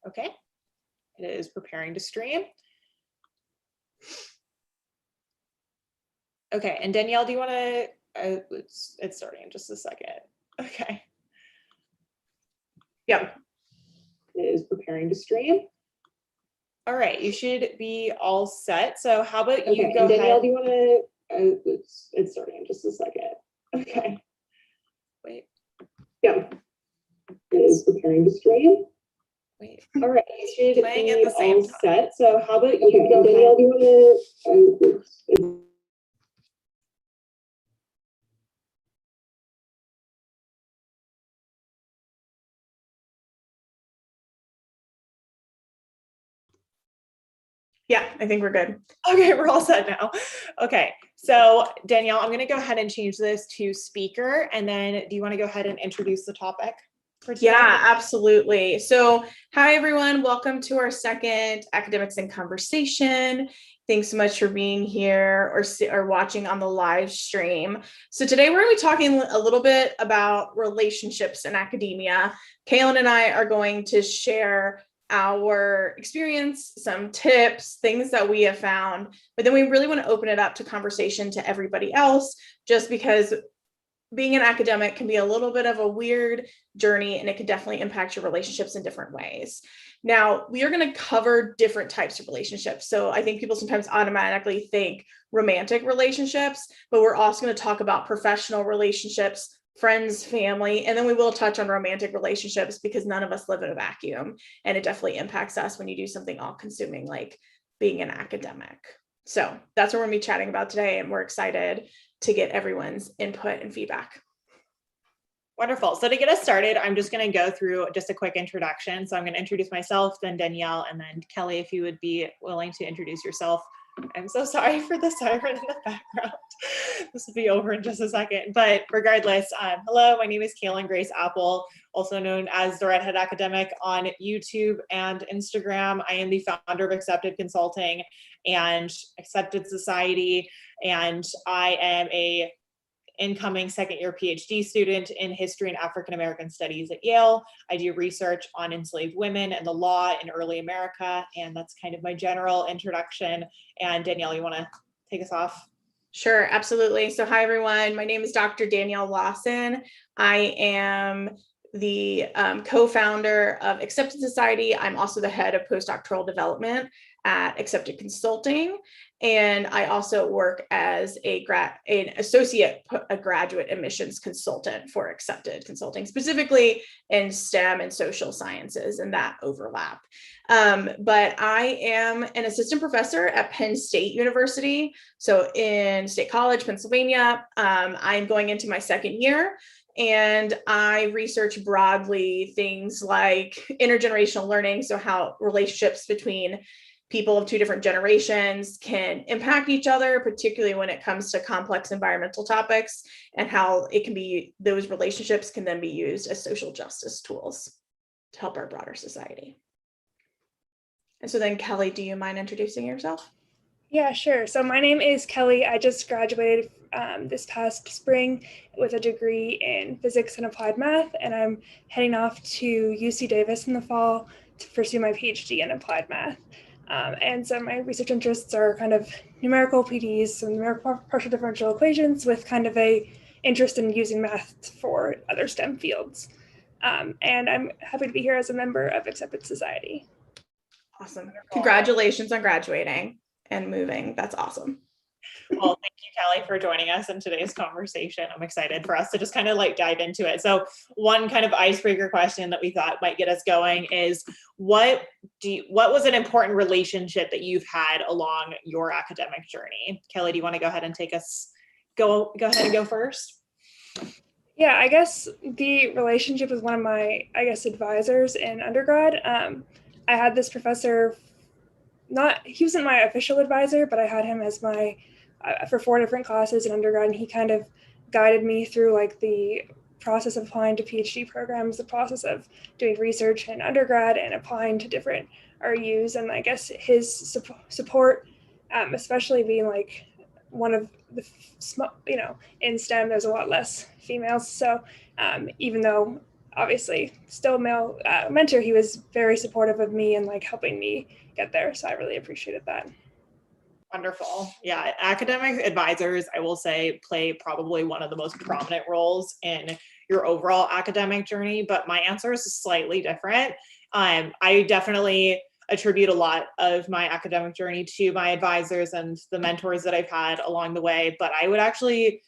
Okay, it is preparing to stream. Okay, and Danielle, do you want to, it's starting in just a second. Okay. Yep, it is preparing to stream. All right, you should be all set. So how about you go Danielle, ahead. do you want to, it's starting in just a second. Okay. Wait. Yeah, it is preparing to stream. Wait. All right, you should Playing be at the same all time. set. So how about you go Danielle, do you want to, Yeah, I think we're good. Okay, we're all set now. Okay, so Danielle, I'm going to go ahead and change this to speaker. And then do you want to go ahead and introduce the topic for today? Yeah, absolutely. So hi, everyone. Welcome to our second Academics in Conversation. Thanks so much for being here or watching on the live stream. So today we're going to be talking a little bit about relationships in academia. Kaelyn and I are going to share our experience, some tips, things that we have found, but then we really want to open it up to conversation to everybody else, just because being an academic can be a little bit of a weird journey and it can definitely impact your relationships in different ways. Now, we are going to cover different types of relationships. So I think people sometimes automatically think romantic relationships, but we're also going to talk about professional relationships, friends, family, and then we will touch on romantic relationships because none of us live in a vacuum, and it definitely impacts us when you do something all-consuming like being an academic. So that's what we're going to be chatting about today, and we're excited to get everyone's input and feedback. Wonderful. So to get us started, I'm just going to go through just a quick introduction. So I'm going to introduce myself, then Danielle, and then Kelly, if you would be willing to introduce yourself. I'm so sorry for the siren in the background. This will be over in just a second. But regardless, hello, my name is Kaelyn Grace Apple, also known as the Redhead Academic on YouTube and Instagram. I am the founder of Accepted Consulting and Accepted Society, and I am a incoming second-year PhD student in history and African American studies at Yale. I do research on enslaved women and the law in early America, and that's kind of my general introduction. And Danielle, you want to take us off? Sure, absolutely. So hi, everyone. My name is Dr. Danielle Lawson. I am the co-founder of Accepted Society. I'm also the head of postdoctoral development at Accepted Consulting. And I also work as an associate graduate admissions consultant for Accepted Consulting, specifically in STEM and social sciences and that overlap. But I am an assistant professor at Penn State University. So in State College, Pennsylvania, I'm going into my second year. And I research broadly things like intergenerational learning, so how relationships between people of two different generations can impact each other, particularly when it comes to complex environmental topics, and how it can be, those relationships can then be used as social justice tools to help our broader society. And so then Kelly, do you mind introducing yourself? Yeah, sure. So my name is Kelly. I just graduated this past spring with a degree in physics and applied math, and I'm heading off to UC Davis in the fall to pursue my PhD in applied math. And so my research interests are kind of numerical PDEs, so numerical partial differential equations, with kind of a interest in using math for other STEM fields. And I'm happy to be here as a member of Accepted Society. Awesome. Congratulations on graduating and moving. That's awesome. Well, thank you, Kelly, for joining us in today's conversation. I'm excited for us to just kind of like dive into it. So one kind of icebreaker question that we thought might get us going is, what was an important relationship that you've had along your academic journey? Kelly, do you want to go ahead and go ahead and go first? Yeah, I guess the relationship with one of my, advisors in undergrad. I had this professor, he wasn't my official advisor, but I had him as my, for 4 different classes in undergrad, and he kind of guided me through like the process of applying to PhD programs, the process of doing research in undergrad and applying to different RUs. And I guess his support, especially being like one of the, in STEM, there's a lot less females. So even though obviously still male mentor, he was very supportive of me and like helping me get there. So I really appreciated that. Wonderful. Yeah, academic advisors, I will say, play probably one of the most prominent roles in your overall academic journey, but my answer is slightly different. I definitely attribute a lot of my academic journey to my advisors and the mentors that I've had along the way, but I would actually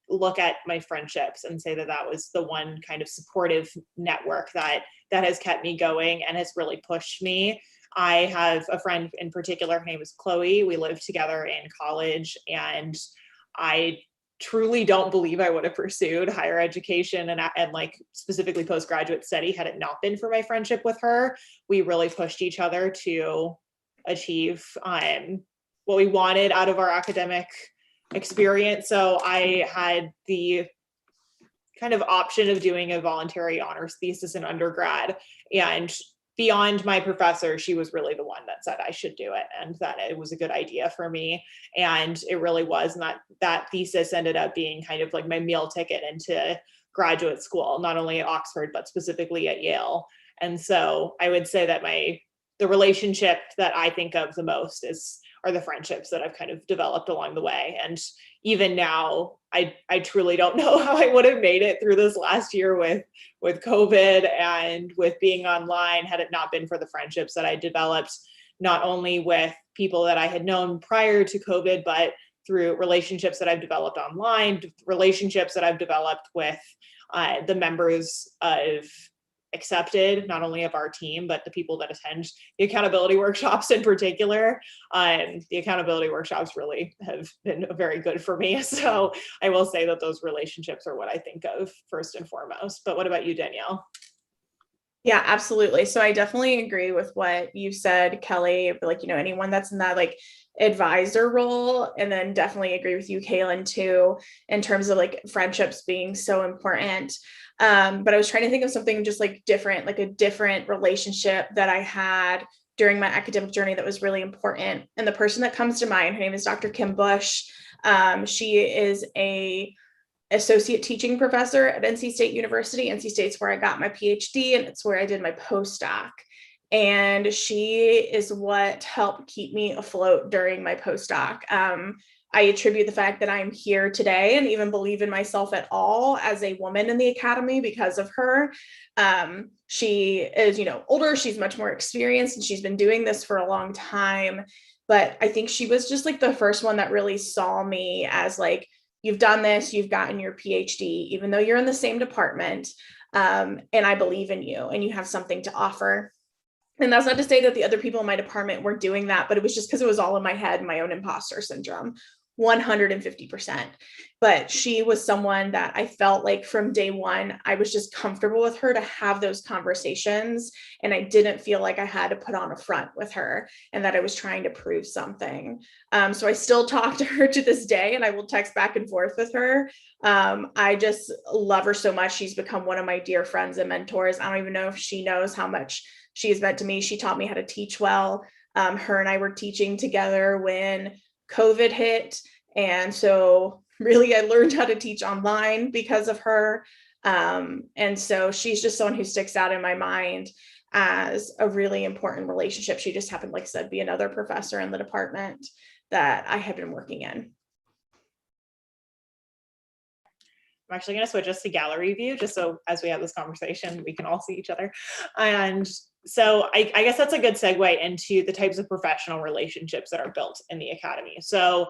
look at my friendships and say that that was the one kind of supportive network that has kept me going and has really pushed me. I have a friend in particular, her name is Chloe. We lived together in college, and I truly don't believe I would have pursued higher education and like specifically postgraduate study had it not been for my friendship with her. We really pushed each other to achieve what we wanted out of our academic experience. So I had the kind of option of doing a voluntary honors thesis in undergrad, and beyond my professor, she was really the one that said I should do it and that it was a good idea for me. And it really was. And that thesis ended up being kind of like my meal ticket into graduate school, not only at Oxford, but specifically at Yale. And so I would say that the relationship that I think of the most are the friendships that I've kind of developed along the way. And even now, I truly don't know how I would have made it through this last year with COVID and with being online had it not been for the friendships that I developed, not only with people that I had known prior to COVID, but through relationships that I've developed online, relationships that I've developed with the members of Accepted, not only of our team, but the people that attend the accountability workshops in particular. The accountability workshops really have been very good for me. So I will say that those relationships are what I think of first and foremost. But what about you, Danielle? Yeah, absolutely. So I definitely agree with what you said, Kelly, like, anyone that's in that like advisor role, and then definitely agree with you, Kaelyn, too, in terms of like friendships being so important. But I was trying to think of something just like different, like a different relationship that I had during my academic journey that was really important. And the person that comes to mind, her name is Dr. Kim Bush. She is a associate teaching professor at NC State University. NC State's where I got my PhD, and it's where I did my postdoc. And she is what helped keep me afloat during my postdoc. I attribute the fact that I'm here today and even believe in myself at all as a woman in the academy because of her. She is, older, she's much more experienced, and she's been doing this for a long time. But I think she was just like the first one that really saw me as like, you've done this, you've gotten your PhD, even though you're in the same department, and I believe in you and you have something to offer. And that's not to say that the other people in my department weren't doing that, but it was just because it was all in my head, my own imposter syndrome, 150%. But she was someone that I felt like from day one, I was just comfortable with her to have those conversations. And I didn't feel like I had to put on a front with her and that I was trying to prove something. So I still talk to her to this day, and I will text back and forth with her. I just love her so much. She's become one of my dear friends and mentors. I don't even know if she knows how much she has meant to me. She taught me how to teach well. Her and I were teaching together when COVID hit. And so really I learned how to teach online because of her. And so she's just someone who sticks out in my mind as a really important relationship. She just happened, like I said, be another professor in the department that I had been working in. I'm actually going to switch us to gallery view, just so as we have this conversation, we can all see each other. And so I guess that's a good segue into the types of professional relationships that are built in the academy. So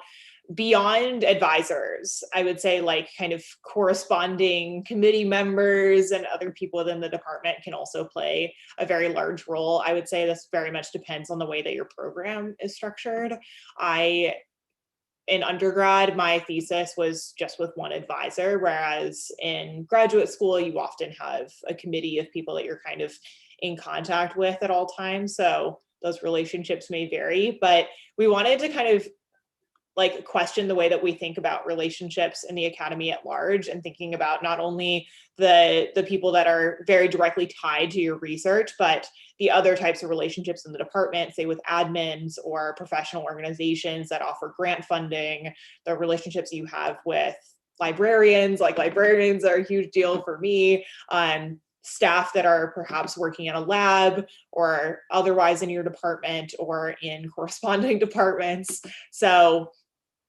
beyond advisors, I would say like kind of corresponding committee members and other people within the department can also play a very large role. I would say this very much depends on the way that your program is structured. In undergrad, my thesis was just with one advisor, whereas in graduate school, you often have a committee of people that you're kind of in contact with at all times. So those relationships may vary, but we wanted to kind of like question the way that we think about relationships in the academy at large, and thinking about not only the people that are very directly tied to your research, but the other types of relationships in the department, say with admins or professional organizations that offer grant funding, the relationships you have with librarians. Like librarians are a huge deal for me. staff that are perhaps working in a lab or otherwise in your department or in corresponding departments. So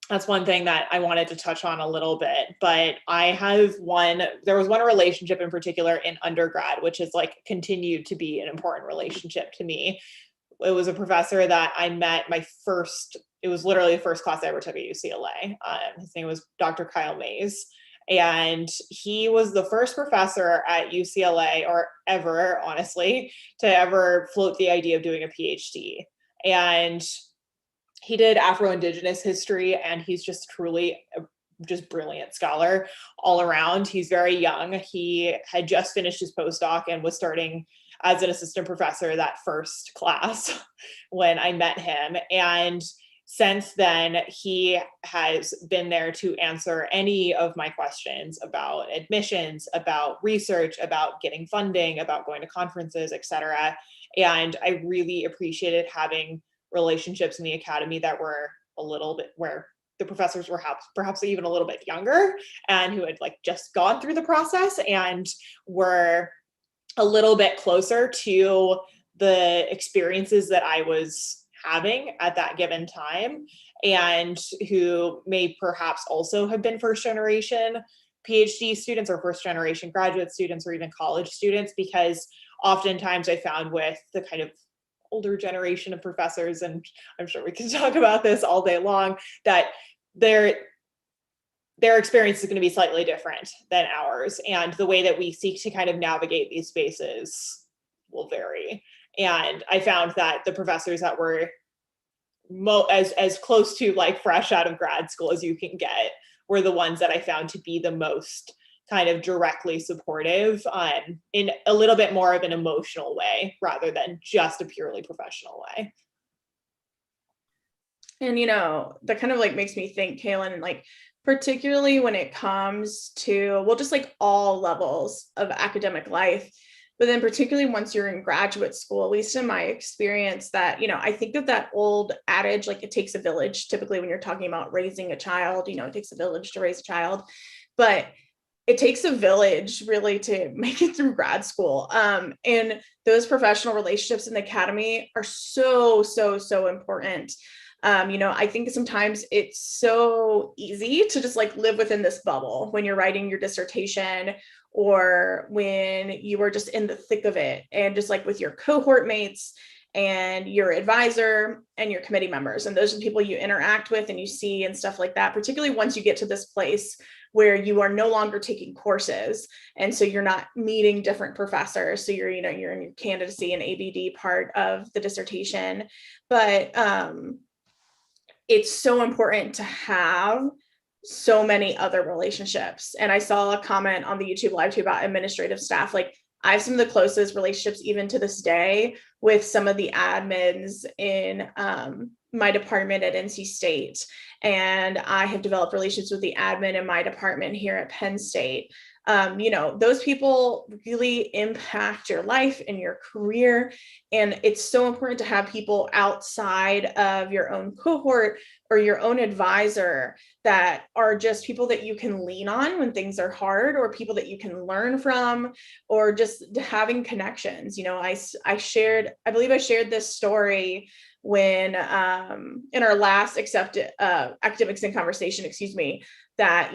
that's one thing that I wanted to touch on a little bit. But there was one relationship in particular in undergrad, which has like continued to be an important relationship to me. It was a professor that I met it was literally the first class I ever took at UCLA. His name was Dr. Kyle Mays. And he was the first professor at UCLA, or ever, honestly, to ever float the idea of doing a PhD. And he did Afro-Indigenous history, and he's just truly just brilliant scholar all around. He's very young. He had just finished his postdoc and was starting as an assistant professor that first class when I met him. And since then, he has been there to answer any of my questions about admissions, about research, about getting funding, about going to conferences, etc. And I really appreciated having relationships in the academy that were a little bit where the professors were perhaps even a little bit younger and who had like just gone through the process and were a little bit closer to the experiences that I was having at that given time, and who may perhaps also have been first generation PhD students or first generation graduate students or even college students, because oftentimes I found with the kind of older generation of professors, and I'm sure we can talk about this all day long, that their experience is going to be slightly different than ours, and the way that we seek to kind of navigate these spaces will vary. And I found that the professors that were as close to like fresh out of grad school as you can get were the ones that I found to be the most kind of directly supportive in a little bit more of an emotional way rather than just a purely professional way. And, that kind of like makes me think, Kaelyn, like, particularly when it comes to, well, just like all levels of academic life, but then particularly once you're in graduate school, at least in my experience, that, I think of that old adage, like it takes a village, typically when you're talking about raising a child, it takes a village to raise a child, but it takes a village really to make it through grad school. And those professional relationships in the academy are so, so, so important. I think sometimes it's so easy to just like live within this bubble when you're writing your dissertation or when you are just in the thick of it and just like with your cohort mates and your advisor and your committee members. And those are the people you interact with and you see and stuff like that, particularly once you get to this place where you are no longer taking courses. And so you're not meeting different professors. So you're in your candidacy and ABD part of the dissertation. But it's so important to have so many other relationships. And I saw a comment on the YouTube live too about administrative staff. Like I have some of the closest relationships even to this day with some of the admins in my department at NC State. And I have developed relationships with the admin in my department here at Penn State. Those people really impact your life and your career. And it's so important to have people outside of your own cohort or your own advisor that are just people that you can lean on when things are hard, or people that you can learn from, or just having connections. I believe I shared this story when in our last academics in conversation, that,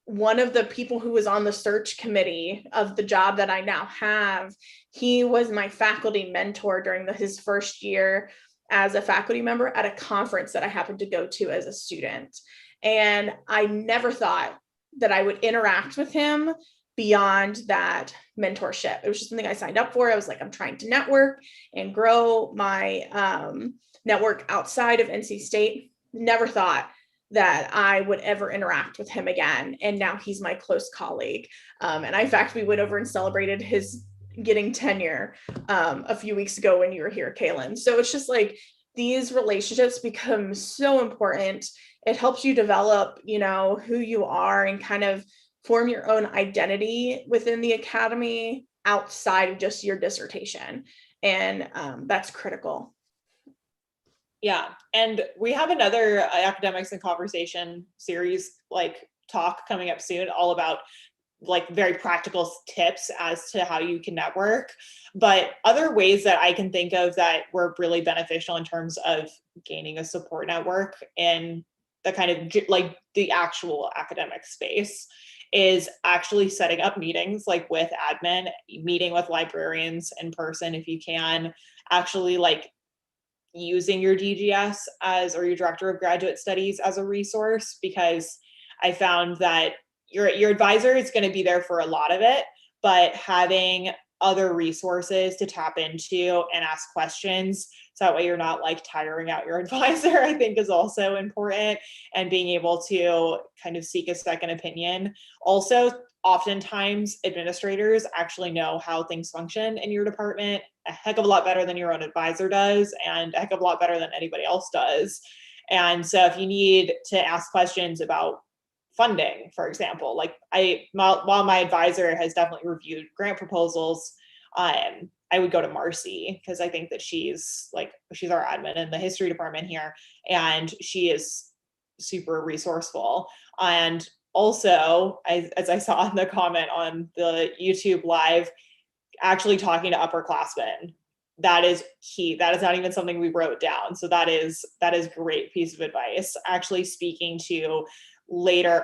one of the people who was on the search committee of the job that I now have, he was my faculty mentor during his first year as a faculty member at a conference that I happened to go to as a student. And I never thought that I would interact with him beyond that mentorship. It was just something I signed up for. I was like, I'm trying to network and grow my network outside of NC State. Never thought that I would ever interact with him again. And now he's my close colleague. And in fact, we went over and celebrated his getting tenure a few weeks ago when you were here, Kaelyn. So it's just like these relationships become so important. It helps you develop, who you are and kind of form your own identity within the academy outside of just your dissertation. And that's critical. Yeah. And we have another academics in conversation series talk coming up soon, all about like very practical tips as to how you can network. But other ways that I can think of that were really beneficial in terms of gaining a support network in the kind of like the actual academic space is actually setting up meetings like with admin, meeting with librarians in person if you can, actually like using your DGS as, or your director of graduate studies as a resource, because I found that your advisor is going to be there for a lot of it, but having other resources to tap into and ask questions, so that way you're not like tiring out your advisor, I think is also important, and being able to kind of seek a second opinion. Also, oftentimes administrators actually know how things function in your department a heck of a lot better than your own advisor does, and a heck of a lot better than anybody else does. And so if you need to ask questions about funding, for example, like while my advisor has definitely reviewed grant proposals, I would go to Marcy, because I think that she's our admin in the history department here, and she is super resourceful. And also, as I saw in the comment on the YouTube live, actually talking to upperclassmen, that is key. That is not even something we wrote down. So that is great piece of advice. Actually speaking to later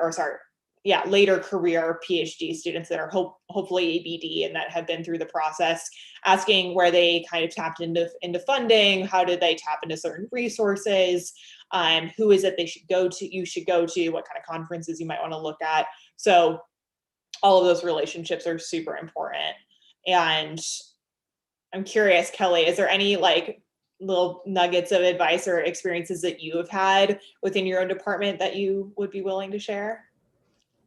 career PhD students that are hopefully ABD and that have been through the process, asking where they kind of tapped into funding, how did they tap into certain resources, who is it you should go to, what kind of conferences you might want to look at. So all of those relationships are super important. And I'm curious, Kelly, is there any like little nuggets of advice or experiences that you have had within your own department that you would be willing to share?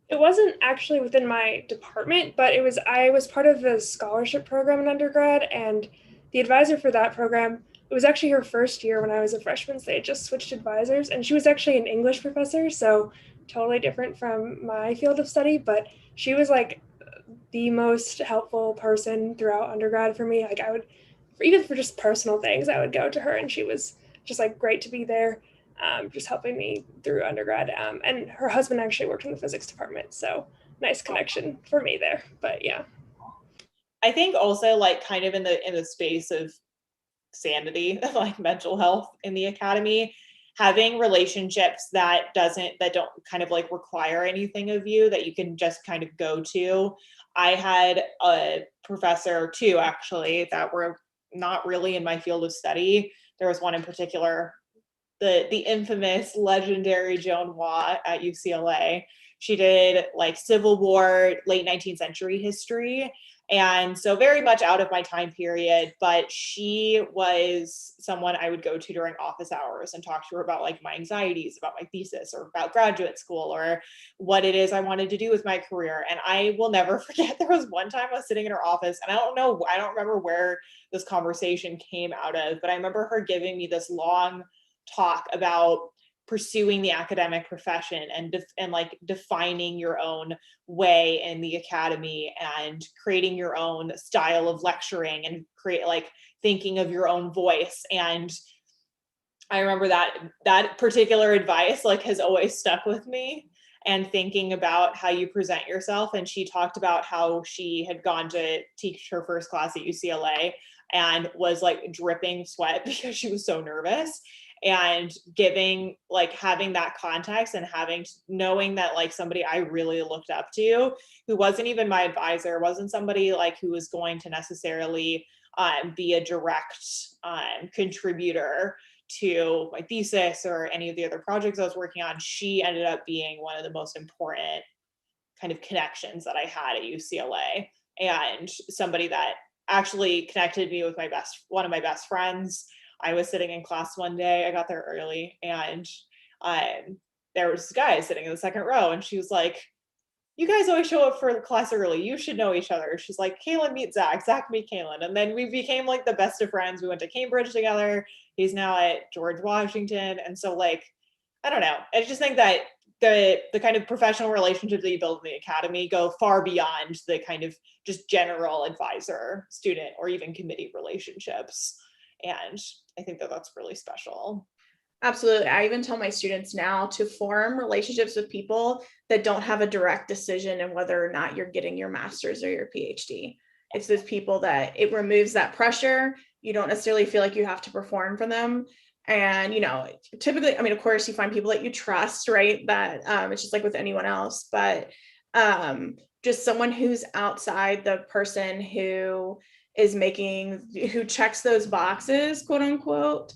It wasn't actually within my department, but I was part of the scholarship program in undergrad, and the advisor for that program, it was actually her first year when I was a freshman, so they had just switched advisors, and she was actually an English professor, so totally different from my field of study, but she was like the most helpful person throughout undergrad for me. Like I would, even for just personal things, I would go to her, and she was just like great to be there, just helping me through undergrad. And her husband actually worked in the physics department, so nice connection for me there. But yeah, I think also like kind of in the space of sanity, like mental health in the academy, having relationships that don't kind of like require anything of you, that you can just kind of go to. I had a professor too, actually, that were not really in my field of study. There was one in particular, the infamous legendary Joan Watt at UCLA. She did like Civil War, late 19th century history. And so very much out of my time period, but she was someone I would go to during office hours and talk to her about like my anxieties about my thesis, or about graduate school, or what it is I wanted to do with my career. And I will never forget, there was one time I was sitting in her office, and I don't remember where this conversation came out of, but I remember her giving me this long talk about pursuing the academic profession and like defining your own way in the academy and creating your own style of lecturing and create like thinking of your own voice. And I remember that particular advice like has always stuck with me, and thinking about how you present yourself. And she talked about how she had gone to teach her first class at UCLA and was like dripping sweat because she was so nervous, and having that context and knowing that like somebody I really looked up to, who wasn't even my advisor, wasn't somebody like who was going to necessarily be a direct contributor to my thesis or any of the other projects I was working on, she ended up being one of the most important kind of connections that I had at UCLA, and somebody that actually connected me with one of my best friends. I was sitting in class one day, I got there early, and there was this guy sitting in the second row, and she was like, "You guys always show up for the class early. You should know each other." She's like, "Kaelyn, meet Zach. Zach, meet Kaelyn." And then we became like the best of friends. We went to Cambridge together. He's now at George Washington. And so like, I don't know. I just think that the kind of professional relationships that you build in the academy go far beyond the kind of just general advisor, student, or even committee relationships. And I think that that's really special. Absolutely. I even tell my students now to form relationships with people that don't have a direct decision in whether or not you're getting your master's or your PhD. It's those people that it removes that pressure. You don't necessarily feel like you have to perform for them. And, you know, typically, I mean, of course, you find people that you trust, right? That it's just like with anyone else, but just someone who's outside the person who is who checks those boxes, quote unquote,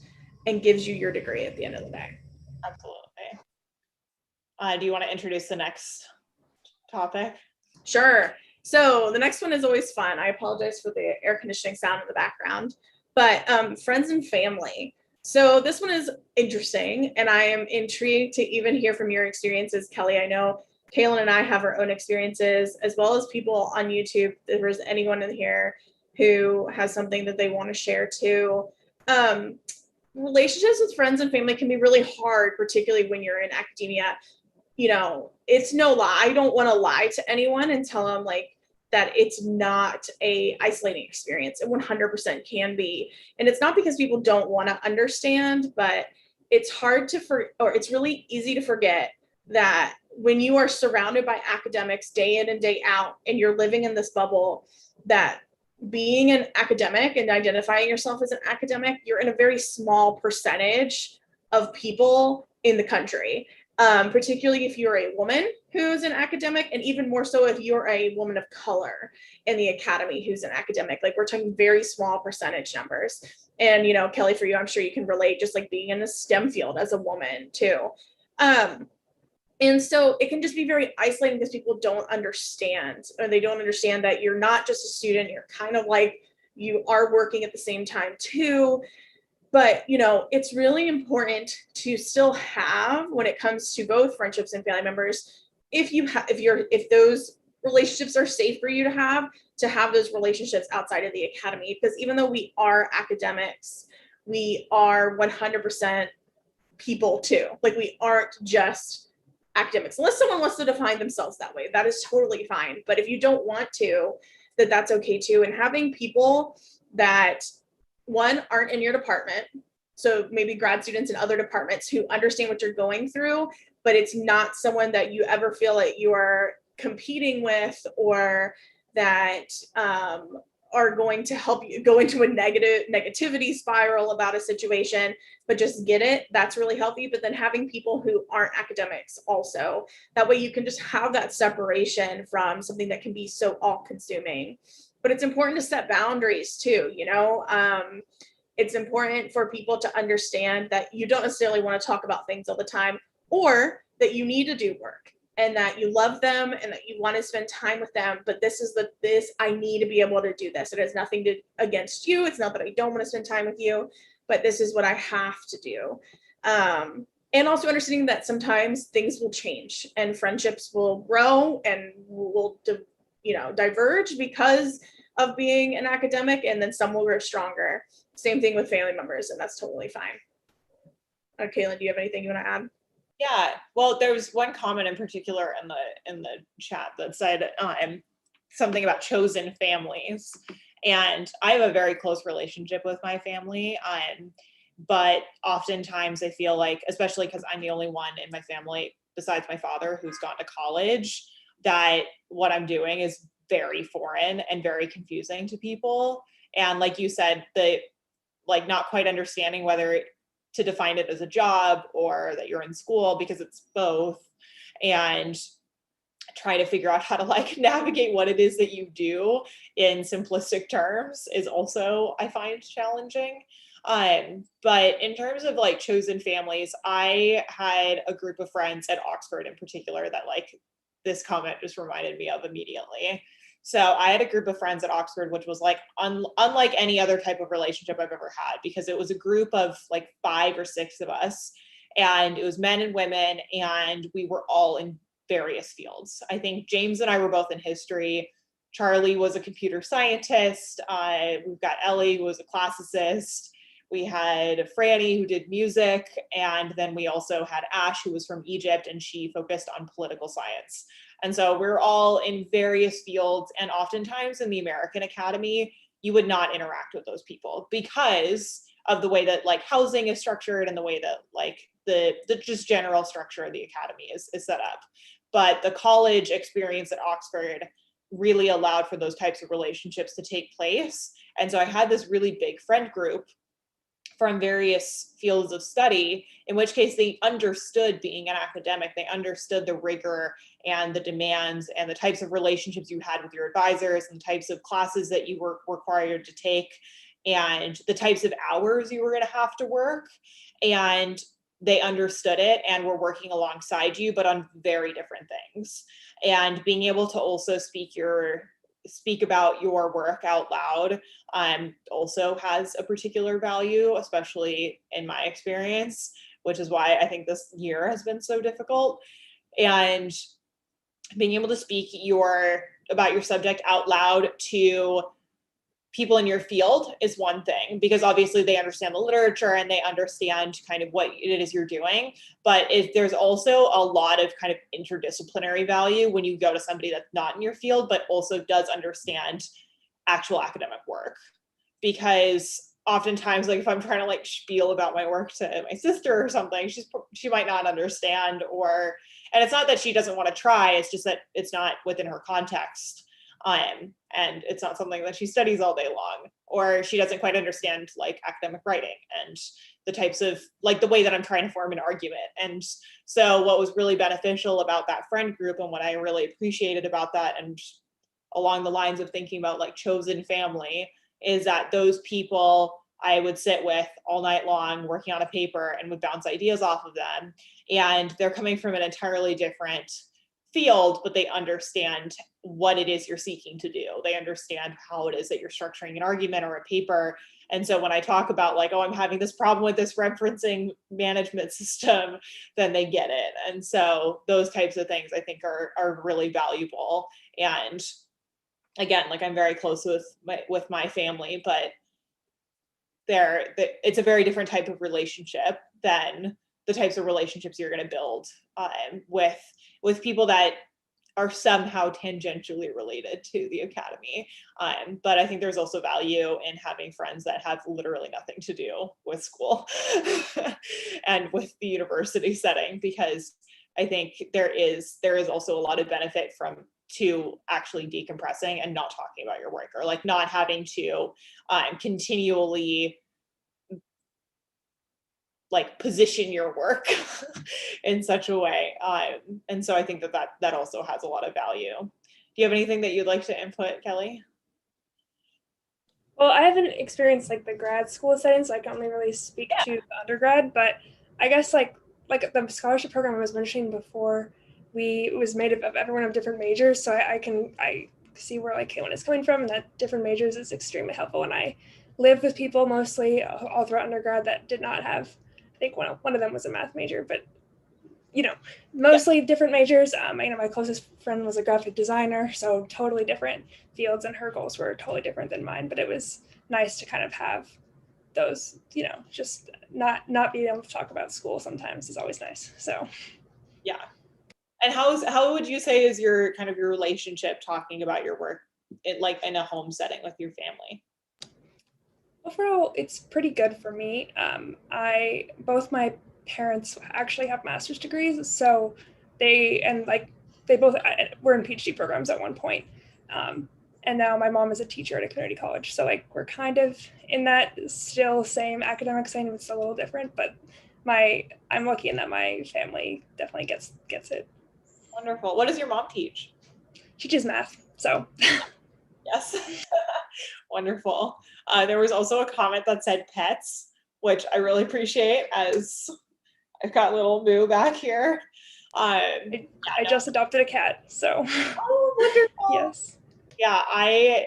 and gives you your degree at the end of the day. Absolutely. Do you want to introduce the next topic? Sure. So the next one is always fun. I apologize for the air conditioning sound in the background, but friends and family. So this one is interesting, and I am intrigued to even hear from your experiences, Kelly. I know Kaelyn and I have our own experiences, as well as people on YouTube. If there's anyone in here who has something that they want to share too. Relationships with friends and family can be really hard, particularly when you're in academia. You know, it's no lie. I don't want to lie to anyone and tell them like that it's not a isolating experience. It 100% can be. And it's not because people don't want to understand, but it's hard to or it's really easy to forget that when you are surrounded by academics day in and day out, and you're living in this bubble, that being an academic and identifying yourself as an academic, you're in a very small percentage of people in the country, particularly if you're a woman who's an academic, and even more so if you're a woman of color in the academy who's an academic. Like, we're talking very small percentage numbers. And, you know, Kelly, for you, I'm sure you can relate, just like being in the STEM field as a woman too. And so it can just be very isolating because people don't understand, or they don't understand that you're not just a student, you're kind of like, you are working at the same time too. But, you know, it's really important to still have, when it comes to both friendships and family members, if those relationships are safe for you to have those relationships outside of the academy. Because even though we are academics, we are 100% people too. Like, we aren't just academics, unless someone wants to define themselves that way. That is totally fine. But if you don't want to, that's okay too. And having people that, one, aren't in your department, so maybe grad students in other departments who understand what you're going through, but it's not someone that you ever feel like you are competing with, or that are going to help you go into a negativity spiral about a situation, but just get it. That's really healthy. But then having people who aren't academics also, that way you can just have that separation from something that can be so all-consuming. But it's important to set boundaries too, you know. It's important for people to understand that you don't necessarily want to talk about things all the time, or that you need to do work, and that you love them and that you want to spend time with them. But I need to be able to do this. It has nothing against you. It's not that I don't want to spend time with you, but this is what I have to do. And also understanding that sometimes things will change and friendships will grow and will diverge because of being an academic, and then some will grow stronger. Same thing with family members, and that's totally fine. Kaelyn, do you have anything you want to add? Yeah, well, there was one comment in particular in the chat that said something about chosen families, and I have a very close relationship with my family, but oftentimes I feel like, especially because I'm the only one in my family besides my father who's gone to college, that what I'm doing is very foreign and very confusing to people. And like you said, not quite understanding whether to define it as a job or that you're in school, because it's both, and try to figure out how to navigate what it is that you do in simplistic terms is also, I find, challenging. But in terms of chosen families, I had a group of friends at Oxford in particular that this comment just reminded me of immediately. So I had a group of friends at Oxford, which was unlike any other type of relationship I've ever had, because it was a group of 5 or 6 of us, and it was men and women, and we were all in various fields. I think James and I were both in history. Charlie was a computer scientist. We've got Ellie, who was a classicist. We had Franny, who did music. And then we also had Ash, who was from Egypt, and she focused on political science. And so we're all in various fields. And oftentimes in the American Academy, you would not interact with those people because of the way that like housing is structured and the way that like the just general structure of the academy is set up. But the college experience at Oxford really allowed for those types of relationships to take place. And so I had this really big friend group from various fields of study, in which case they understood being an academic, they understood the rigor and the demands and the types of relationships you had with your advisors and the types of classes that you were required to take and the types of hours you were going to have to work. And they understood it and were working alongside you, but on very different things. And being able to also speak about your work out loud also has a particular value, especially in my experience, which is why I think this year has been so difficult. And being able to speak about your subject out loud to people in your field is one thing, because obviously they understand the literature and they understand kind of what it is you're doing. But there's also a lot of kind of interdisciplinary value when you go to somebody that's not in your field, but also does understand actual academic work. Because oftentimes, like if I'm trying to like spiel about my work to my sister or something, she might not understand, and it's not that she doesn't want to try, it's just that it's not within her context. And it's not something that she studies all day long, or she doesn't quite understand like academic writing and the types of like the way that I'm trying to form an argument. And so what was really beneficial about that friend group and what I really appreciated about that, and along the lines of thinking about like chosen family, is that those people I would sit with all night long working on a paper and would bounce ideas off of them. And they're coming from an entirely different field, but they understand what it is you're seeking to do. They understand how it is that you're structuring an argument or a paper. And so when I talk about like, oh, I'm having this problem with this referencing management system, then they get it. And so those types of things I think are really valuable. And again, like I'm very close with my family, but it's a very different type of relationship than the types of relationships you're going to build with people that are somehow tangentially related to the academy. But I think there's also value in having friends that have literally nothing to do with school and with the university setting, because I think there is also a lot of benefit to actually decompressing and not talking about your work, or like not having to continually like position your work in such a way. And so I think that also has a lot of value. Do you have anything that you'd like to input, Kelly? Well, I haven't experienced like the grad school setting, so I can't really speak to the undergrad, but I guess like the scholarship program I was mentioning before, it was made of everyone of different majors. So I see where like Kaelyn is coming from, and that different majors is extremely helpful. And I lived with people mostly all throughout undergrad that did not have, I think one of them was a math major, but mostly different majors. My closest friend was a graphic designer, so totally different fields, and her goals were totally different than mine. But it was nice to kind of have those, just not being able to talk about school sometimes is always nice. So yeah. And how would you say is your kind of your relationship talking about your work in a home setting with your family? Overall, it's pretty good for me. Both my parents actually have master's degrees, so they both were in PhD programs at one point. And now my mom is a teacher at a community college, so like we're kind of in that still same academic setting. It's a little different, but I'm lucky in that my family definitely gets it. Wonderful. What does your mom teach? She teaches math, so. Yes. Wonderful. There was also a comment that said pets, which I really appreciate, as I've got little Moo back here. I just adopted a cat, so. Oh, wonderful. Yes. Yeah, I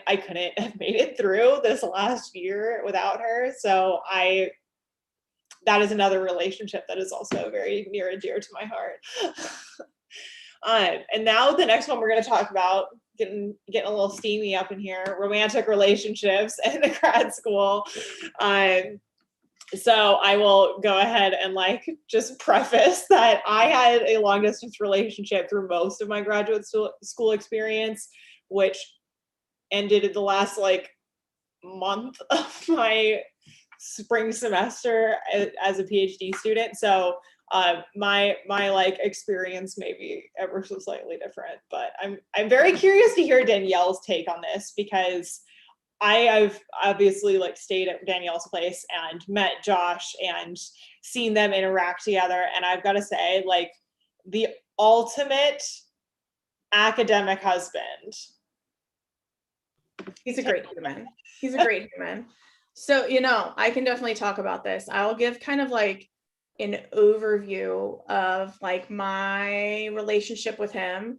couldn't have made it through this last year without her. So that is another relationship that is also very near and dear to my heart. And now the next one we're going to talk about, getting a little steamy up in here, romantic relationships in the grad school. So I will go ahead and just preface that I had a long distance relationship through most of my graduate school experience, which ended in the last month of my spring semester as a PhD student. So my like experience may be ever so slightly different, but I'm very curious to hear Danielle's take on this, because I've obviously like stayed at Danielle's place and met Josh and seen them interact together. And I've got to say, like, the ultimate academic husband. He's a great human. He's a great human. So, I can definitely talk about this. I'll give kind of like an overview of like my relationship with him.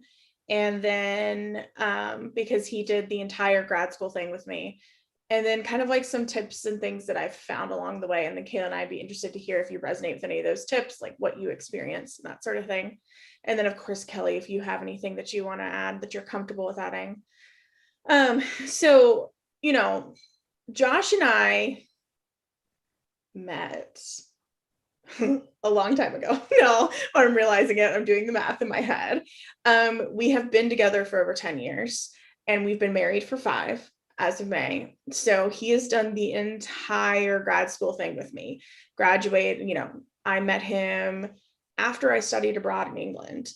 And then because he did the entire grad school thing with me, and then kind of like some tips and things that I've found along the way. And then Kaelyn and I'd be interested to hear if you resonate with any of those tips, like what you experienced and that sort of thing. And then of course, Kelly, if you have anything that you want to add that you're comfortable with adding. So, Josh and I met a long time ago. No, I'm realizing it. I'm doing the math in my head. We have been together for over 10 years and we've been married for 5 as of May. So he has done the entire grad school thing with me. Graduated, I met him after I studied abroad in England.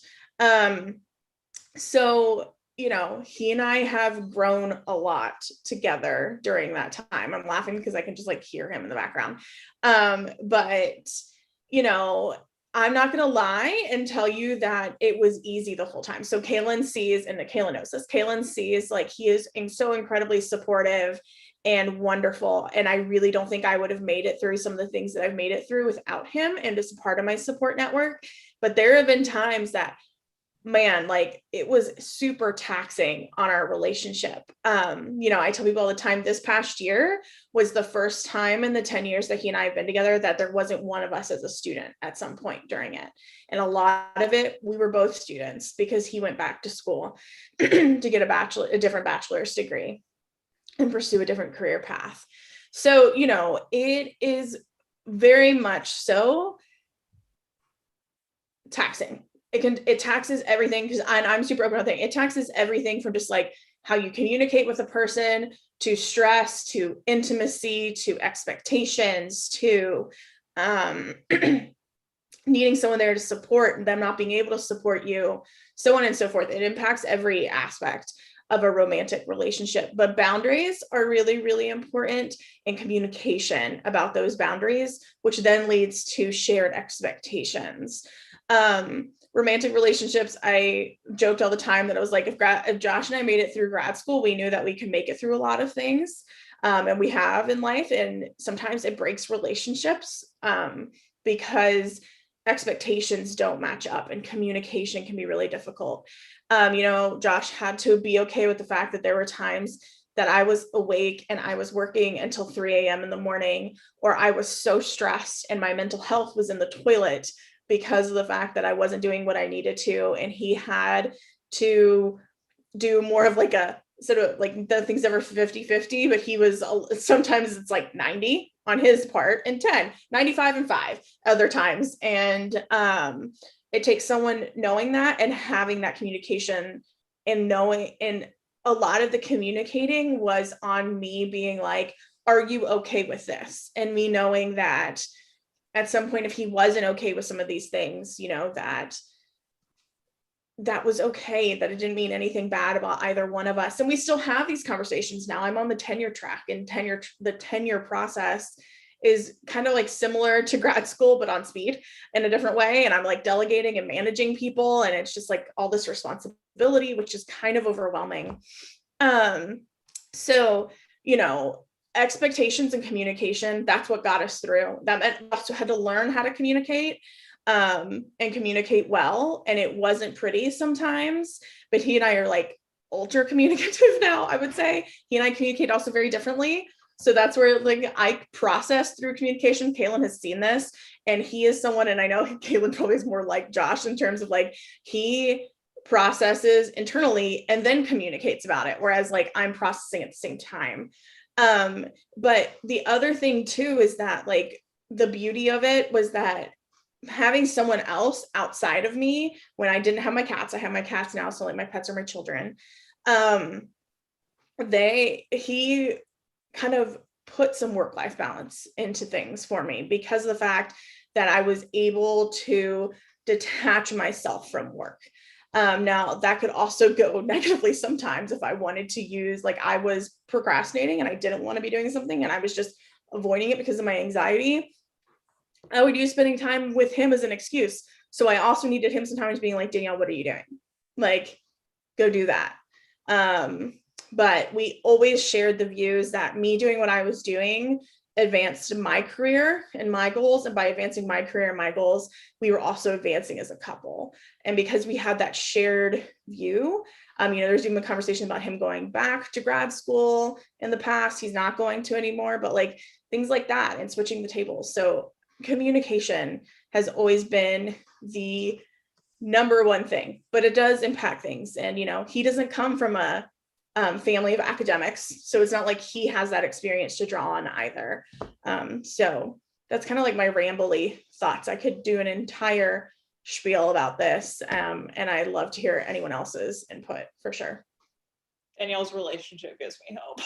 So he and I have grown a lot together during that time. I'm laughing because I can just like hear him in the background. But I'm not going to lie and tell you that it was easy the whole time. So Kaelyn sees, and Kaelyn knows this, Kaelyn sees like he is so incredibly supportive and wonderful. And I really don't think I would have made it through some of the things that I've made it through without him and as a part of my support network. But there have been times that, man, like it was super taxing on our relationship. I tell people all the time, this past year was the first time in the 10 years that he and I have been together that there wasn't one of us as a student at some point during it. And a lot of it, we were both students because he went back to school to get a different bachelor's degree and pursue a different career path. So, it is very much so taxing. It taxes everything, because I'm super open on things. It taxes everything from just like how you communicate with a person, to stress, to intimacy, to expectations, to needing someone there to support and them not being able to support you, so on and so forth. It impacts every aspect of a romantic relationship. But boundaries are really, really important, in communication about those boundaries, which then leads to shared expectations. Romantic relationships, I joked all the time that I was like, if Josh and I made it through grad school, we knew that we could make it through a lot of things, and we have in life. And sometimes it breaks relationships because expectations don't match up, and communication can be really difficult. Josh had to be okay with the fact that there were times that I was awake and I was working until 3 a.m. in the morning, or I was so stressed and my mental health was in the toilet because of the fact that I wasn't doing what I needed to. And he had to do more of like a sort of like, the things that were 50-50, but he was, sometimes it's like 90 on his part and 95 and 5 other times. And it takes someone knowing that and having that communication, and knowing, and a lot of the communicating was on me being like, are you okay with this? And me knowing that at some point, if he wasn't okay with some of these things, that was okay, that it didn't mean anything bad about either one of us. And we still have these conversations now. I'm on the tenure track, and the tenure process is kind of like similar to grad school, but on speed in a different way. And I'm like delegating and managing people, and it's just like all this responsibility, which is kind of overwhelming. So, expectations and communication, that's what got us through. That meant we also had to learn how to communicate and communicate well. And it wasn't pretty sometimes, but he and I are like ultra communicative now, I would say. He and I communicate also very differently. So that's where like I process through communication. Kaelyn has seen this, and he is someone, and I know Kaelyn probably is more like Josh in terms of like, he processes internally and then communicates about it. Whereas like I'm processing at the same time. But the other thing too, is that like the beauty of it was that having someone else outside of me, when I didn't have my cats, I have my cats now, so like my pets are my children. He kind of put some work-life balance into things for me because of the fact that I was able to detach myself from work. Now that could also go negatively sometimes if I wanted to use, like I was procrastinating and I didn't want to be doing something and I was just avoiding it because of my anxiety. I would use spending time with him as an excuse. So I also needed him sometimes being like, Danielle, what are you doing? Like, go do that. But we always shared the views that me doing what I was doing advanced my career and my goals. And by advancing my career and my goals, we were also advancing as a couple. And because we had that shared view, there's even a conversation about him going back to grad school in the past. He's not going to anymore, but like things like that and switching the tables. So communication has always been the number one thing, but it does impact things. And, he doesn't come from a family of academics. So it's not like he has that experience to draw on either. So that's kind of like my rambly thoughts. I could do an entire spiel about this. And I'd love to hear anyone else's input for sure. Danielle's relationship gives me hope.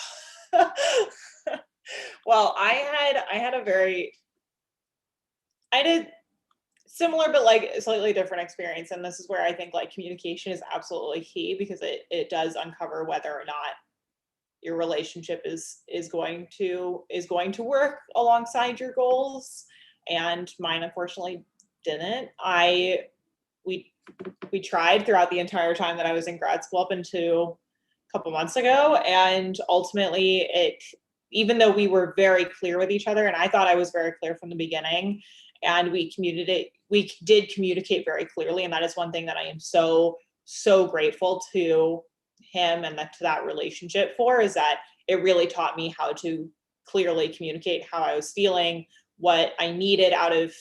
Well, I had a similar but like slightly different experience, and this is where I think like communication is absolutely key, because it does uncover whether or not your relationship is going to work alongside your goals. And mine unfortunately didn't. We tried throughout the entire time that I was in grad school up until a couple months ago, and ultimately even though we were very clear with each other, and I thought I was very clear from the beginning, and we did communicate very clearly. And that is one thing that I am so grateful to him and to that relationship for, is that it really taught me how to clearly communicate how I was feeling, what I needed out of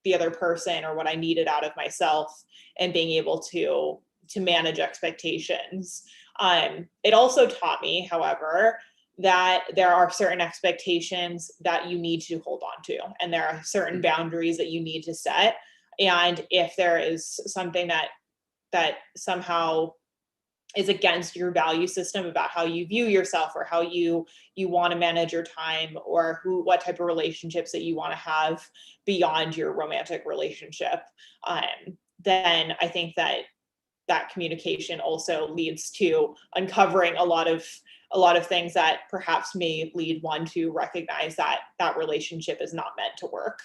the other person or what I needed out of myself, and being able to manage expectations. It also taught me, however, that there are certain expectations that you need to hold on to, and there are certain boundaries that you need to set. And if there is something that somehow is against your value system about how you view yourself, or how you want to manage your time, or what type of relationships that you want to have beyond your romantic relationship, then I think that communication also leads to uncovering a lot of things that perhaps may lead one to recognize that that relationship is not meant to work.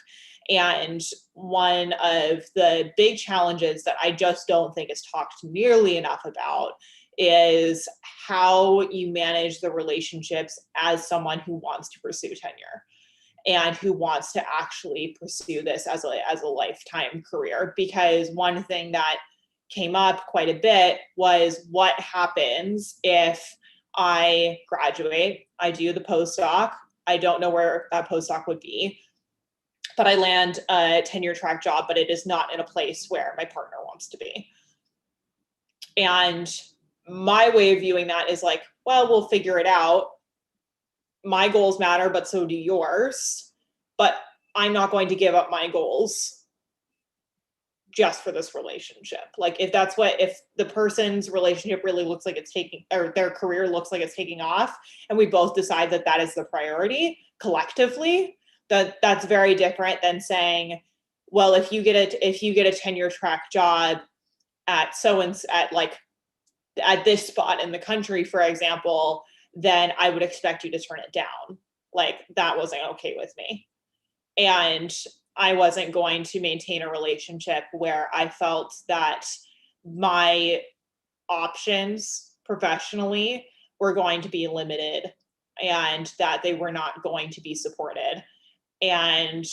And one of the big challenges that I just don't think is talked nearly enough about is how you manage the relationships as someone who wants to pursue tenure and who wants to actually pursue this as a lifetime career. Because one thing that came up quite a bit was, what happens if I graduate, I do the postdoc, I don't know where that postdoc would be, but I land a tenure track job, but it is not in a place where my partner wants to be. And my way of viewing that is like, well, we'll figure it out. My goals matter, but so do yours. But I'm not going to give up my goals just for this relationship. Like if the person's relationship really looks like it's taking, or their career looks like it's taking off, and we both decide that that is the priority collectively, that's very different than saying, well, if you get a tenure track job at at this spot in the country, for example, then I would expect you to turn it down. Like that wasn't okay with me. And I wasn't going to maintain a relationship where I felt that my options professionally were going to be limited and that they were not going to be supported. And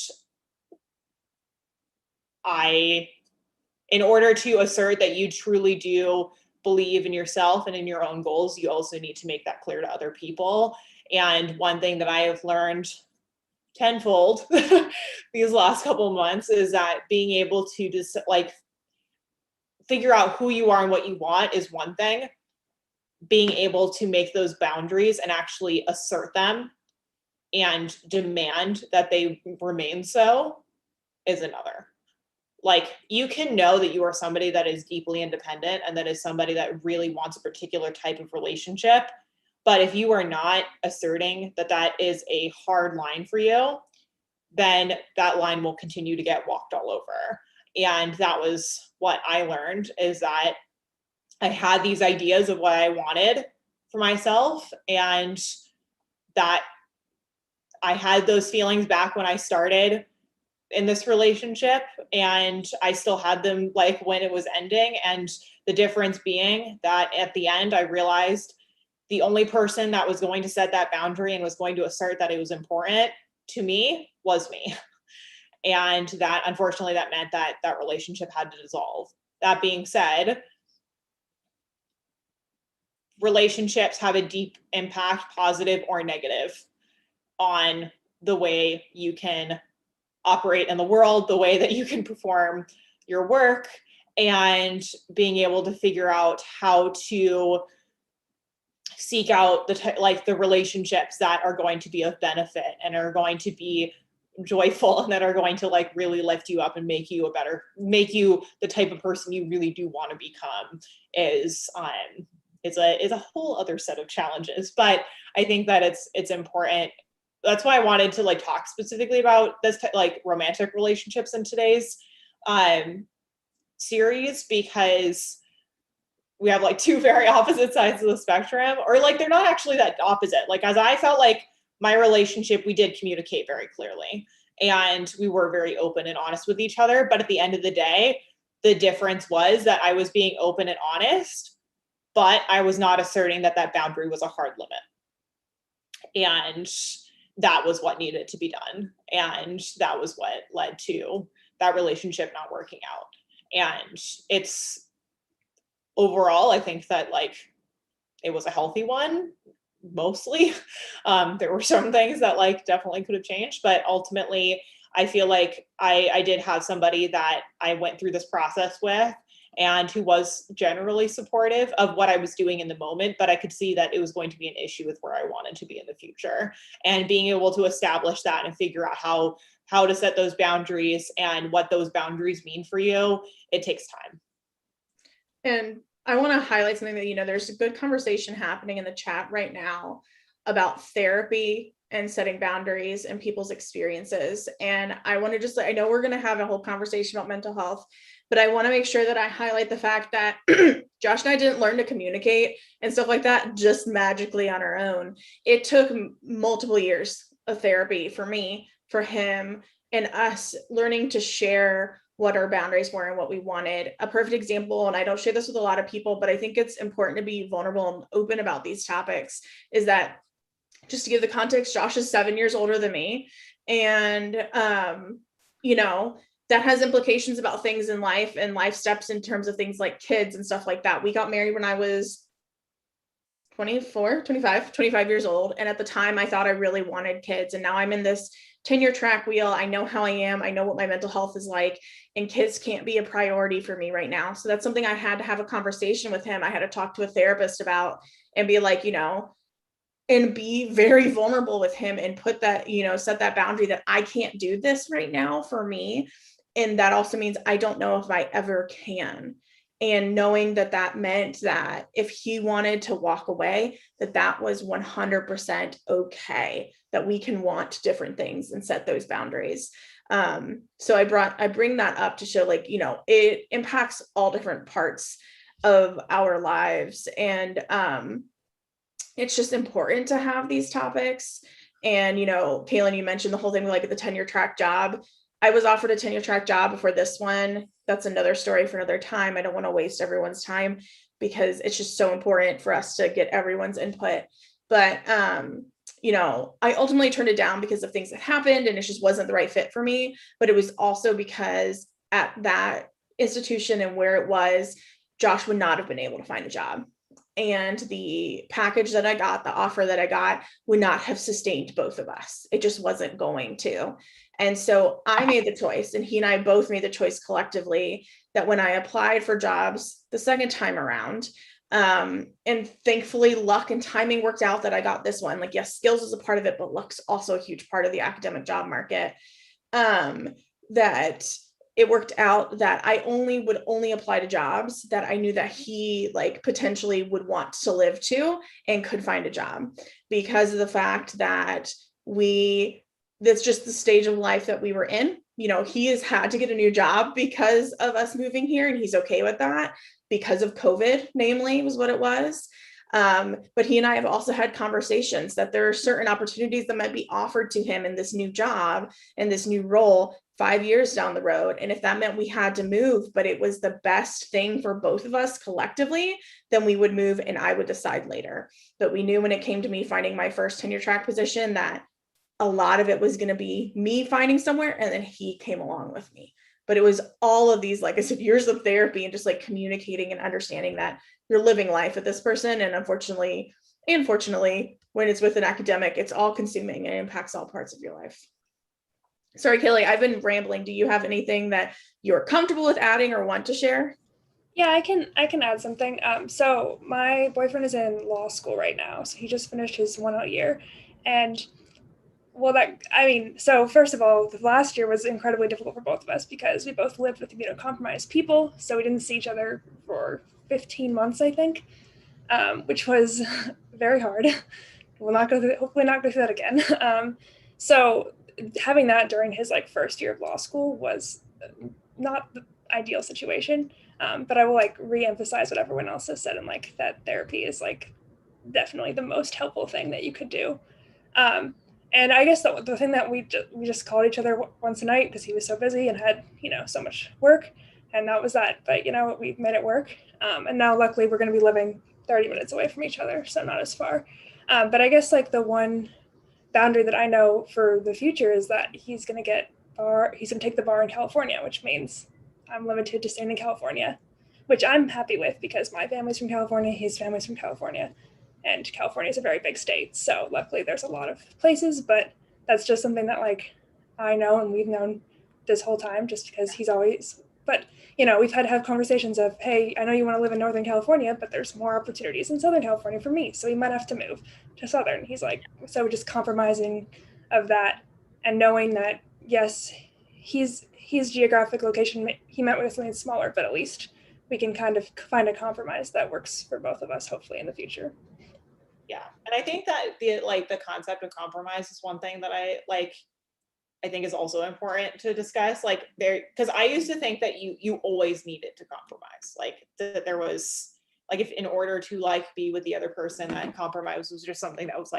in order to assert that you truly do believe in yourself and in your own goals, you also need to make that clear to other people. And one thing that I have learned tenfold these last couple of months is that being able to just like figure out who you are and what you want is one thing. Being able to make those boundaries and actually assert them and demand that they remain so is another. Like you can know that you are somebody that is deeply independent and that is somebody that really wants a particular type of relationship But if you are not asserting that that is a hard line for you, then that line will continue to get walked all over. And that was what I learned, is that I had these ideas of what I wanted for myself, and that I had those feelings back when I started in this relationship, and I still had them like when it was ending. And the difference being that at the end, I realized the only person that was going to set that boundary and was going to assert that it was important to me was me. And that, unfortunately, that meant that that relationship had to dissolve. That being said, relationships have a deep impact, positive or negative, on the way you can operate in the world, the way that you can perform your work, and being able to figure out how to seek out the relationships that are going to be of benefit and are going to be joyful and that are going to like really lift you up and make you the type of person you really do want to become is a whole other set of challenges. But I think that it's important. That's why I wanted to like talk specifically about this like romantic relationships in today's series, because we have like two very opposite sides of the spectrum, or like they're not actually that opposite. Like, as I felt like my relationship, we did communicate very clearly and we were very open and honest with each other. But at the end of the day, the difference was that I was being open and honest, but I was not asserting that that boundary was a hard limit. And that was what needed to be done. And that was what led to that relationship not working out. And it's overall, I think that like it was a healthy one, mostly. There were some things that like definitely could have changed, but ultimately I feel like I did have somebody that I went through this process with and who was generally supportive of what I was doing in the moment, but I could see that it was going to be an issue with where I wanted to be in the future. And being able to establish that and figure out how to set those boundaries and what those boundaries mean for you, it takes time. And I want to highlight something that, there's a good conversation happening in the chat right now about therapy and setting boundaries and people's experiences. And I want to I know we're going to have a whole conversation about mental health, but I want to make sure that I highlight the fact that Josh and I didn't learn to communicate and stuff like that just magically on our own. It took multiple years of therapy for me, for him, and us learning to share what our boundaries were and what we wanted. A perfect example, and I don't share this with a lot of people, but I think it's important to be vulnerable and open about these topics, is that, just to give the context, Josh is 7 years older than me. And, that has implications about things in life and life steps in terms of things like kids and stuff like that. We got married when I was 25 years old. And at the time I thought I really wanted kids. And now I'm in this 10-year track wheel. I know how I am. I know what my mental health is like, and kids can't be a priority for me right now. So that's something I had to have a conversation with him. I had to talk to a therapist about and be like, and be very vulnerable with him and put that, set that boundary that I can't do this right now for me. And that also means I don't know if I ever can. And knowing that meant that if he wanted to walk away, that was 100% okay, that we can want different things and set those boundaries. So I bring that up to show it impacts all different parts of our lives. And it's just important to have these topics. And, Kaelyn, you mentioned the whole thing like the 10-year track job. I was offered a 10-year track job before this one. That's another story for another time. I don't want to waste everyone's time because it's just so important for us to get everyone's input. But, I ultimately turned it down because of things that happened and it just wasn't the right fit for me. But it was also because at that institution and where it was, Josh would not have been able to find a job. And the package that I got, the offer that I got, would not have sustained both of us. It just wasn't going to. And so I made the choice, and he and I both made the choice collectively, that when I applied for jobs the second time around, and thankfully luck and timing worked out that I got this one. Like, yes, skills is a part of it, but luck's also a huge part of the academic job market. That it worked out that I would only apply to jobs that I knew that he like potentially would want to live to and could find a job, because of the fact that that's just the stage of life that we were in. You know, he has had to get a new job because of us moving here, and he's okay with that because of COVID, namely, was what it was. But he and I have also had conversations that there are certain opportunities that might be offered to him in this new job and this new role 5 years down the road. And if that meant we had to move, but it was the best thing for both of us collectively, then we would move and I would decide later. But we knew when it came to me finding my first tenure track position that a lot of it was going to be me finding somewhere, and then he came along with me. But it was all of these, like I said, years of therapy and just like communicating and understanding that you're living life with this person. And unfortunately, when it's with an academic, it's all consuming and impacts all parts of your life. Sorry, Kaelyn, I've been rambling. Do you have anything that you're comfortable with adding or want to share? Yeah, I can add something. So my boyfriend is in law school right now. So he just finished his 1 year. And well, so first of all, the last year was incredibly difficult for both of us because we both lived with immunocompromised people. So we didn't see each other for 15 months, I think, which was very hard. Hopefully not go through that again. So having that during his like first year of law school was not the ideal situation. But I will like reemphasize what everyone else has said, and like that therapy is like definitely the most helpful thing that you could do. And I guess the thing that we just called each other once a night because he was so busy and had, so much work, and that was that. But, we made it work. And now luckily we're going to be living 30 minutes away from each other, so not as far. But I guess like the one boundary that I know for the future is that he's going to take the bar in California, which means I'm limited to staying in California, which I'm happy with because my family's from California, his family's from California. And California is a very big state. So luckily there's a lot of places, but that's just something that like I know and we've known this whole time just because but we've had to have conversations of, hey, I know you want to live in Northern California, but there's more opportunities in Southern California for me. So we might have to move to Southern. He's like, so just compromising of that and knowing that, yes, his geographic location, he met with something smaller, but at least we can kind of find a compromise that works for both of us, hopefully in the future. Yeah. And I think that the concept of compromise is one thing that I think is also important to discuss. Because I used to think that you always needed to compromise. That there was if in order to be with the other person, that compromise was just something that was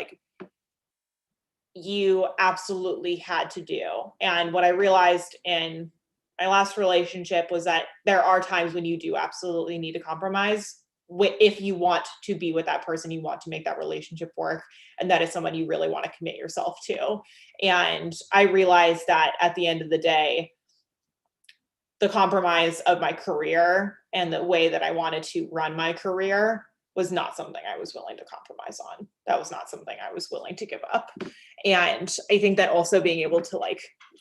you absolutely had to do. And what I realized in my last relationship was that there are times when you do absolutely need to compromise if you want to be with that person, you want to make that relationship work, and that is someone you really want to commit yourself to. And I realized that at the end of the day, the compromise of my career and the way that I wanted to run my career was not something I was willing to compromise on. That was not something I was willing to give up. And I think that also being able to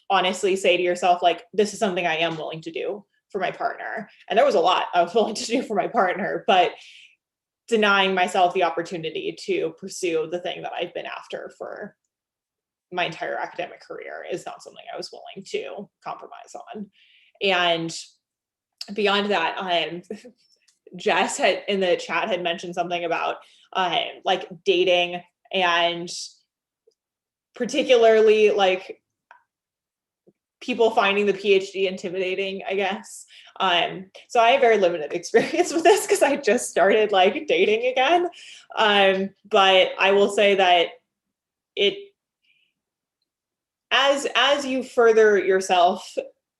honestly say to yourself, this is something I am willing to do for my partner. And there was a lot I was willing to do for my partner, but denying myself the opportunity to pursue the thing that I've been after for my entire academic career is not something I was willing to compromise on. And beyond that, Jess had in the chat had mentioned something about dating, and particularly people finding the PhD intimidating, I guess. So I have very limited experience with this because I just started dating again. But I will say that as you further yourself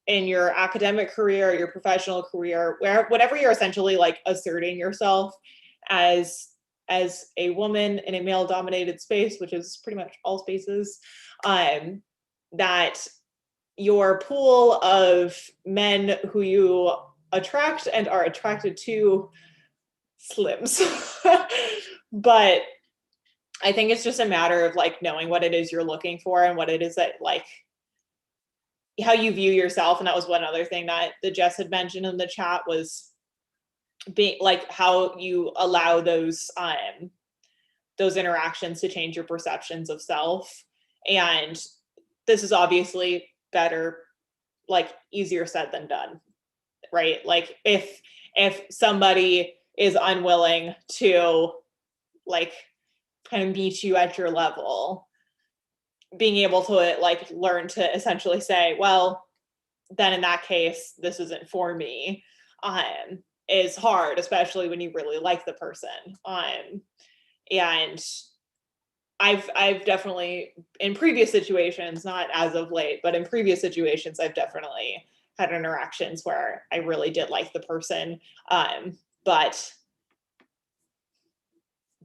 in your academic career, your professional career, whatever you're essentially asserting yourself as a woman in a male dominated space, which is pretty much all spaces, that your pool of men who you attract and are attracted to slims. But I think it's just a matter of knowing what it is you're looking for and what it is that how you view yourself. And that was one other thing that Jess had mentioned in the chat was being how you allow those interactions to change your perceptions of self. And this is obviously better like easier said than done, right? Like if somebody is unwilling to like kind of meet you at your level, being able to like learn to essentially say, well, then in that case, this isn't for me, is hard, especially when you really like the person. And I've definitely, in previous situations, not as of late, but in previous situations, I've definitely had interactions where I really did like the person, but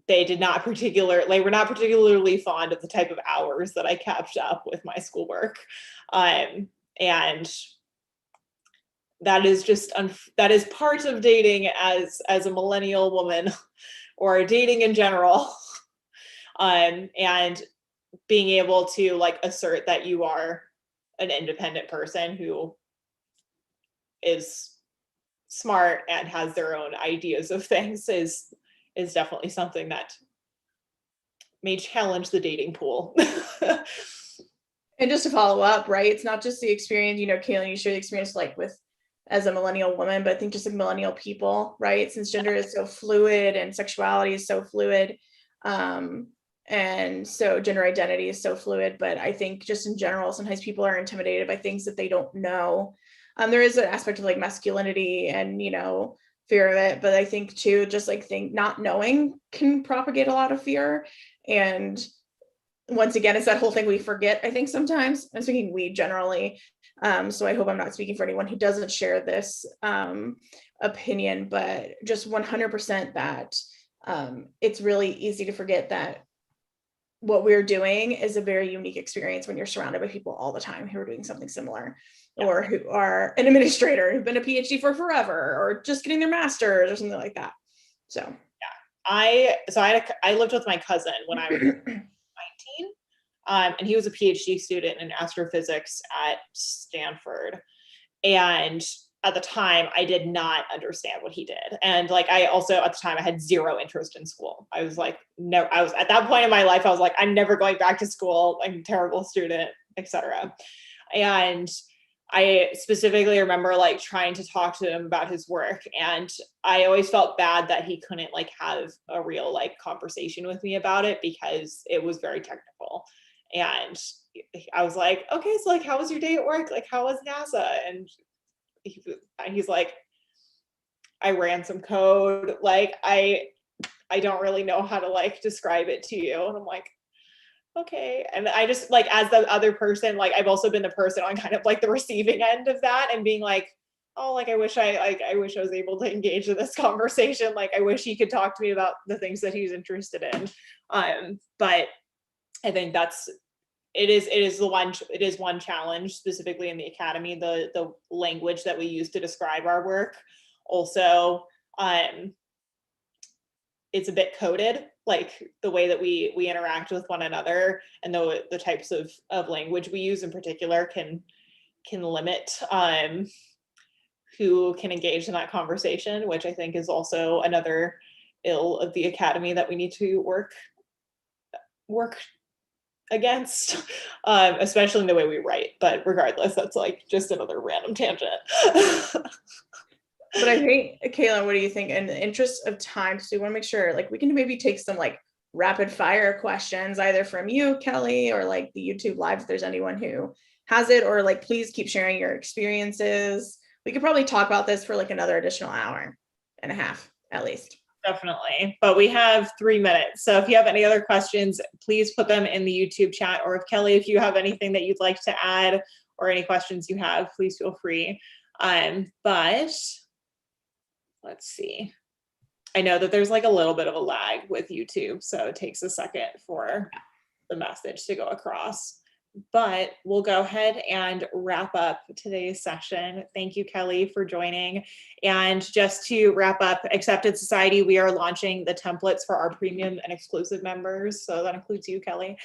they were not particularly fond of the type of hours that I kept up with my schoolwork. And that is that is part of dating as a millennial woman or dating in general. And being able to like assert that you are an independent person who is smart and has their own ideas of things is definitely something that may challenge the dating pool. And just to follow up, right? It's not just the experience, you know, Kaelyn, you share the experience like with as a millennial woman, but I think just like millennial people, right? Since gender is so fluid and sexuality is so fluid, and so gender identity is so fluid, but I think just in general, sometimes people are intimidated by things that they don't know. There is an aspect of like masculinity and, you know, fear of it, but I think too, just like not knowing can propagate a lot of fear. And once again, it's that whole thing we forget, I think sometimes. I'm speaking we generally. So I hope I'm not speaking for anyone who doesn't share this opinion, but just 100% that it's really easy to forget that what we're doing is a very unique experience when you're surrounded by people all the time who are doing something similar, or who are an administrator who've been a PhD for forever, or just getting their master's or something like that. So I lived with my cousin when I was 19, and he was a PhD student in astrophysics at Stanford. And at the time, I did not understand what he did. And like, I also, at the time, I had zero interest in school. I was like, no, I was at that point in my life, I was like, I'm never going back to school. I'm a terrible student, etc. And I specifically remember like trying to talk to him about his work. And I always felt bad that he couldn't like have a real like conversation with me about it because it was very technical. And I was like, okay, so like, how was your day at work? Like, how was NASA? And he's like, I ran some code. Like, I don't really know how to like describe it to you. And I'm like, okay. And I just like, as the other person, like I've also been the person on kind of like the receiving end of that and being like, oh, like I wish I was able to engage in this conversation. Like I wish he could talk to me about the things that he's interested in. But I think it is one challenge specifically in the academy, the language that we use to describe our work. Also, it's a bit coded, like the way that we interact with one another, and the types of language we use in particular can limit who can engage in that conversation, which I think is also another ill of the academy that we need to work against, especially in the way we write. But regardless, that's like just another random tangent. But I think, Kaelyn, what do you think? In the interest of time, so we want to make sure like we can maybe take some like rapid fire questions either from you, Kelly, or like the YouTube live if there's anyone who has it, or like please keep sharing your experiences. We could probably talk about this for like another additional hour and a half at least. Definitely, but we have 3 minutes. So if you have any other questions, please put them in the YouTube chat, or if Kelly, if you have anything that you'd like to add or any questions you have, please feel free. But let's see. I know that there's like a little bit of a lag with YouTube, so it takes a second for the message to go across. But we'll go ahead and wrap up today's session. Thank you, Kelly, for joining. And just to wrap up, Accepted Society, we are launching the templates for our premium and exclusive members. So that includes you, Kelly.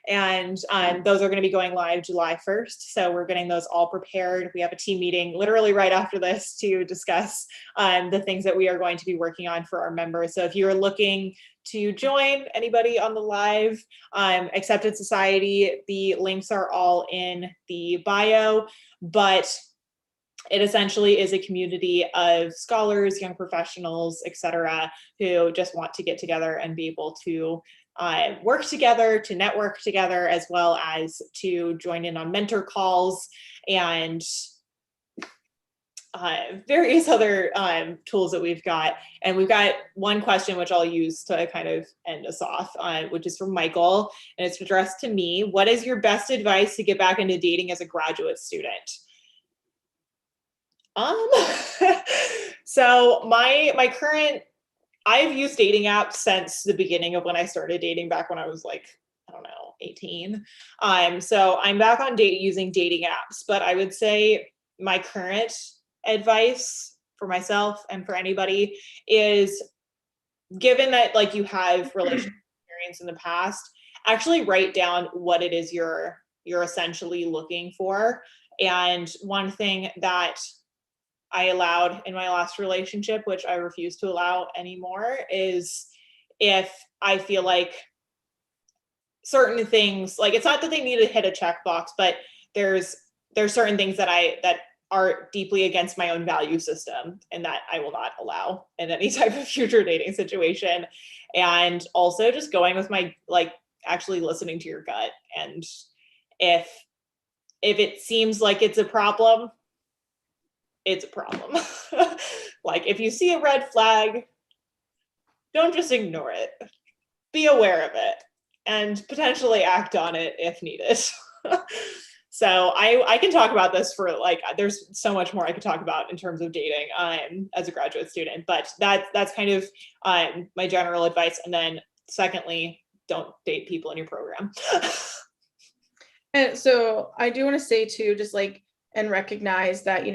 And those are going to be going live July 1st. So we're getting those all prepared. We have a team meeting literally right after this to discuss the things that we are going to be working on for our members. So if you're looking to join, anybody on the live, Accepted Society, the links are all in the bio, but it essentially is a community of scholars, young professionals, etc., who just want to get together and be able to work together, to network together, as well as to join in on mentor calls and various other tools that we've got. And we've got one question which I'll use to kind of end us off, which is from Michael, and it's addressed to me. What is your best advice to get back into dating as a graduate student? So my current, I've used dating apps since the beginning of when I started dating, back when I was like, I don't know, 18. So I'm back on using dating apps, but I would say my current advice for myself and for anybody is, given that like you have relationship experience in the past, actually write down what it is you're essentially looking for. And one thing that I allowed in my last relationship, which I refuse to allow anymore, is if I feel like certain things, like, it's not that they need to hit a checkbox, but there's certain things that are deeply against my own value system and that I will not allow in any type of future dating situation. And also just going with my, like, actually listening to your gut. And if it seems like it's a problem, it's a problem. Like, if you see a red flag, don't just ignore it. Be aware of it and potentially act on it if needed. So I can talk about this for, like, there's so much more I could talk about in terms of dating as a graduate student, but that's kind of my general advice. And then secondly, don't date people in your program. And so I do want to say too, just like, and recognize that,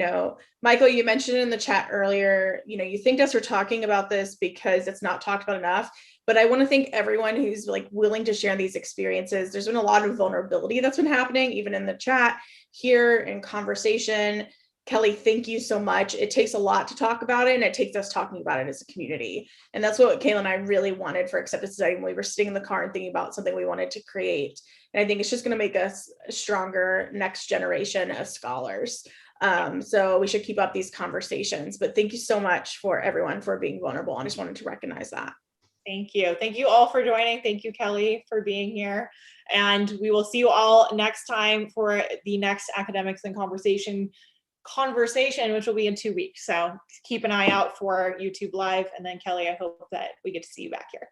Michael, you mentioned in the chat earlier, you thanked us for talking about this because it's not talked about enough. But I want to thank everyone who's like willing to share these experiences. There's been a lot of vulnerability that's been happening, even in the chat here in conversation. Kelly, thank you so much. It takes a lot to talk about it, and it takes us talking about it as a community. And that's what Kaelyn and I really wanted for Acceptance Society when we were sitting in the car and thinking about something we wanted to create. And I think it's just going to make us a stronger next generation of scholars. So we should keep up these conversations. But thank you so much for everyone for being vulnerable. I just wanted to recognize that. Thank you. Thank you all for joining. Thank you, Kelly, for being here. And we will see you all next time for the next Academics in Conversation, which will be in 2 weeks. So keep an eye out for YouTube Live. And then Kelly, I hope that we get to see you back here.